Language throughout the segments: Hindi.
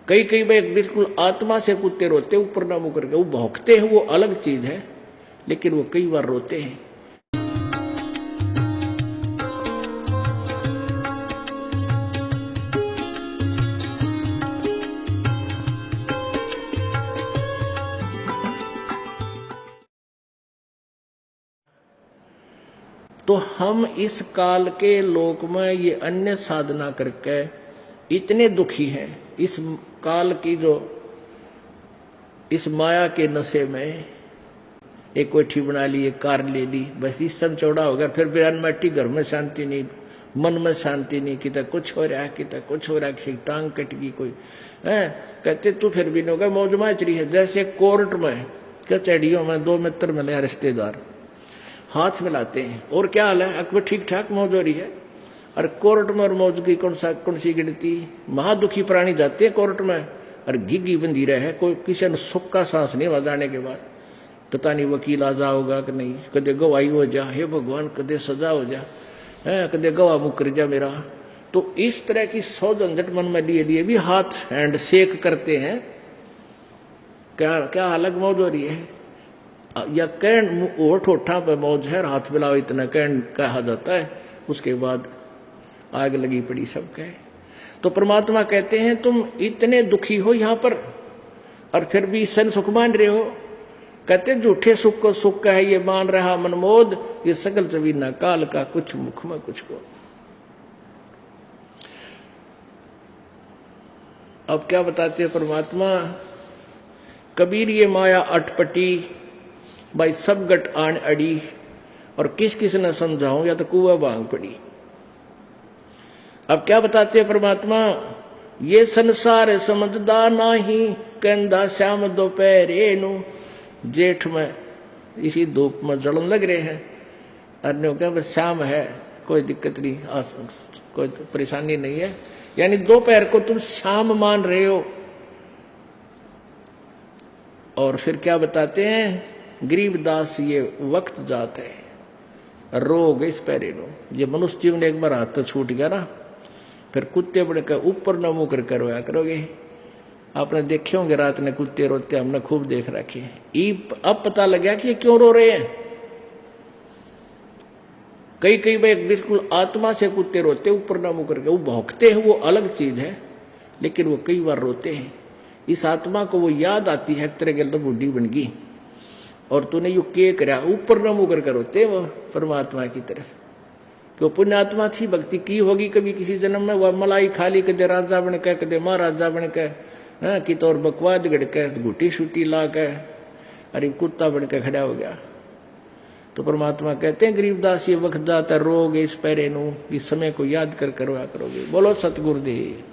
कई कई बार बिल्कुल आत्मा से कुत्ते रोते, ऊपर ना मुंह करके। वो भौंकते हैं वो अलग चीज है, लेकिन वो कई बार रोते हैं। तो हम इस काल के लोक में ये अन्य साधना करके इतने दुखी हैं। इस काल की जो इस माया के नशे में एक कोठी बना ली, एक कार ले ली, बस इस सब चौड़ा हो गया। फिर अनमट्टी, घर में शांति नहीं, मन में शांति नहीं, कितना कुछ हो रहा है, कितना कुछ हो रहा है, किसी की टांग कट गई कोई है, कहते तू फिर भी नहीं होगा, मौज माच रही है। जैसे कोर्ट में कचहरियों में दो मित्र मिले रिश्तेदार, हाथ मिलाते हैं, और क्या हाल है, अकबर ठीक ठाक, मौज हो रही है। और कोर्ट में और मौज की कौन सी गिनती। महादुखी प्राणी जाते हैं कोर्ट में और घिघी बंधी रहे, कोई किसी ने सुख का सांस नहीं हुआ जाने के बाद। पता नहीं वकील आ जाओगा कि नहीं, कदे गवाही हो जा, हे भगवान कदे सजा हो जा, है कदे गवाह मुकर जा मेरा। तो इस तरह की 100 झंझट मन में लिए लिए भी हाथ हैंड शेक करते हैं। क्या क्या अलग मौज हो रही है, या कैन ओठ ओठा पे मौज है, हाथ मिलाओ इतना कैन कहा जाता है। उसके बाद आग लगी पड़ी सबके। तो परमात्मा कहते हैं तुम इतने दुखी हो यहां पर और फिर भी सन सुख मान रहे हो। कहते झूठे सुख को सुख है ये मान रहा मनमोद, ये सकल चवीना काल का कुछ मुख में कुछ को। अब क्या बताते हैं परमात्मा, कबीर ये माया अटपटी भाई सब गट आन अड़ी, और किस किस ने समझाऊं या तो कुआ भांग पड़ी। अब क्या बताते हैं परमात्मा, ये संसार समझदा नाही, कहंदा श्याम दोपहरे नु। जेठ में इसी धूप में जलन लग रहे हैं, अन्यों क्या बस शाम है, कोई दिक्कत नहीं, कोई परेशानी नहीं है। यानी दोपहर को तुम शाम मान रहे हो। और फिर क्या बताते हैं, गरीबदास ये वक्त जात है, रोग इस पैरे नो। ये मनुष्य जीवन एक बार हाथ तो छूट गया ना, फिर कुत्ते बड़े का ऊपर न मुंह कर रोया करोगे। आपने देखे होंगे रात ने कुत्ते रोते, हमने खूब देख रखे। अब पता लगा कि ये क्यों रो रहे हैं। कई कई बार बिल्कुल आत्मा से कुत्ते रोते, ऊपर न मुंह करके। वो भौंकते हैं वो अलग चीज है, लेकिन वो कई बार रोते हैं। इस आत्मा को वो याद आती है, एक तरह के तो बुढ़ी बन गई और तूने यू के करा, ऊपर न मुंह करके रोते वो परमात्मा की तरफ। क्यों पुण्यात्मा थी, भक्ति की होगी कभी किसी जन्म में। वह मलाई खाली, कदे राजा बन के, कदे महाराजा बन के, कि तो और बकवाद गड़ के, घुटी छुट्टी ला के, अरे कुत्ता बन के खड़ा हो गया। तो परमात्मा कहते हैं गरीबदास ये वक्त जाता रोग इस पैरे नु, इस समय को याद कर करवा करोगे। बोलो सतगुरुदेव।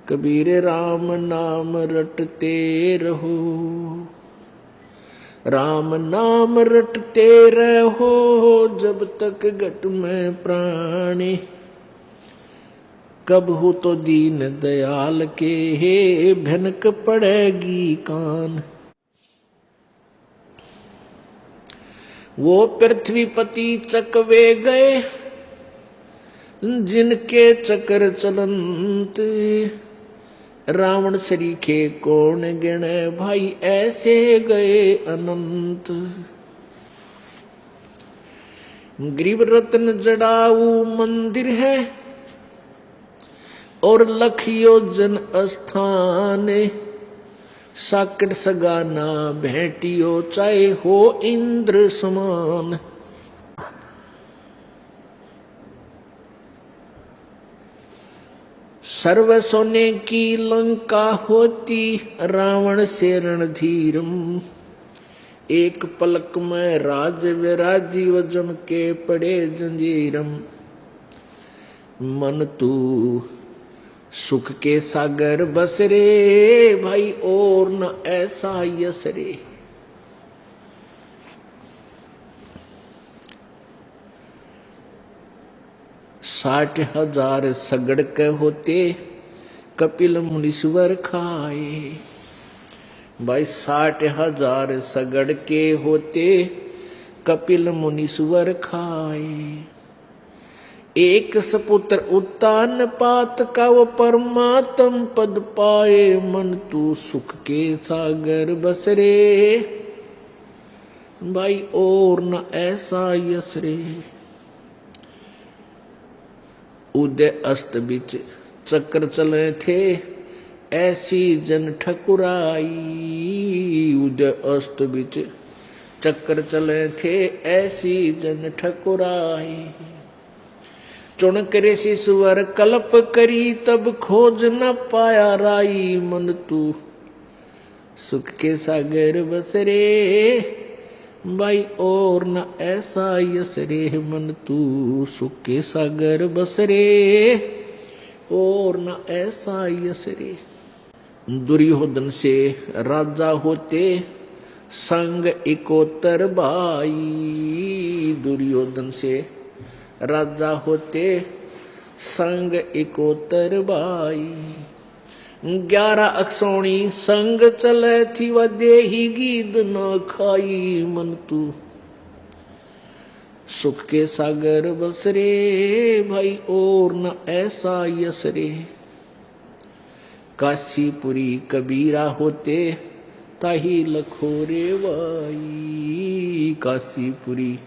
कबीर राम नाम रटते रहो, राम नाम रटते रहो, जब तक घट में प्राणी। कब हो तो दीन दयाल के, हे भनक पड़ेगी कान। वो पृथ्वीपति चकवे गए, जिनके चक्र चलंत। रावण सरीखे कौन गिने, भाई ऐसे गए अनंत। गरीब रत्न जड़ाऊ मंदिर है, और लखियो जन स्थान। साकट सगाना भेटियो, चाहे हो इंद्र समान। सर्व सोने की लंका होती, रावण से रणधीरम। एक पलक में राज विराजीव, जम के पड़े जंजीरम। मन तू सुख के सागर बसरे, भाई और न ऐसा यसरे। 60,000 सगड़ के होते, कपिल मुनीश्वर खाए। भाई 60,000 सगड़ के होते, कपिल मुनीश्वर खाए। एक सपुत्र उत्तान पात का वो परमात्म पद पाए, मन तू सुख के सागर बसरे, भाई और न ऐसा यश रे। उदय अस्त बिच चक्र चले थे, ऐसी जन ठकुराई। उदय अस्त बिच चक्र चले थे, ऐसी जन ठकुराई। चुन करे शिश्वर कल्प करी, तब खोज न पाया राई। मन तू सुख के सागर बसरे, भाई और न ऐसा यश रे। मन तू सुख के सागर बसरे, और न ऐसा यश रे। दुर्योधन से राजा होते, संग इकोतर भाई। दुर्योधन से राजा होते, संग इकोतर भाई। 11 अक्षौणी संग चले थी, वह देही गीद न खाई। मन तू सुख के सागर बसरे, भाई और न ऐसा यश रे। काशीपुरी कबीरा होते, ताही लखोरे भाई। काशीपुरी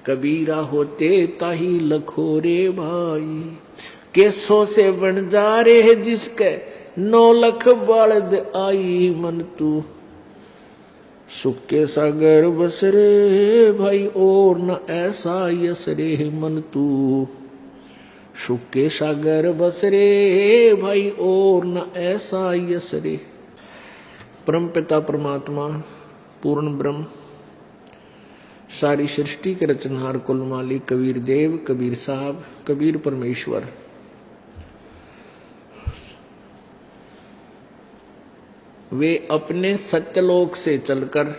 कबीरा होते, ताही लखोरे भाई। केसों से बन जा रे जिसके 9 लख बलद आई। मन तू सुख के सागर बसरे, भाई और न ऐसा यश रे। मन तू सुख के सागर बसरे, भाई और न ऐसा यश रे। परम पिता परमात्मा पूर्ण ब्रह्म, सारी सृष्टि के रचनहार कुल मालिक कबीर देव, कबीर साहब, कबीर परमेश्वर, वे अपने सत्यलोक से चलकर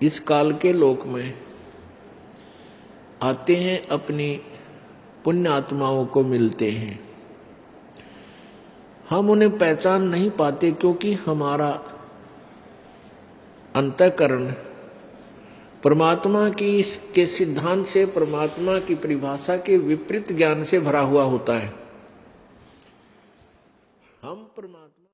इस काल के लोक में आते हैं, अपनी पुण्य आत्माओं को मिलते हैं। हम उन्हें पहचान नहीं पाते क्योंकि हमारा अंतःकरण परमात्मा की के सिद्धांत से, परमात्मा की परिभाषा के विपरीत ज्ञान से भरा हुआ होता है।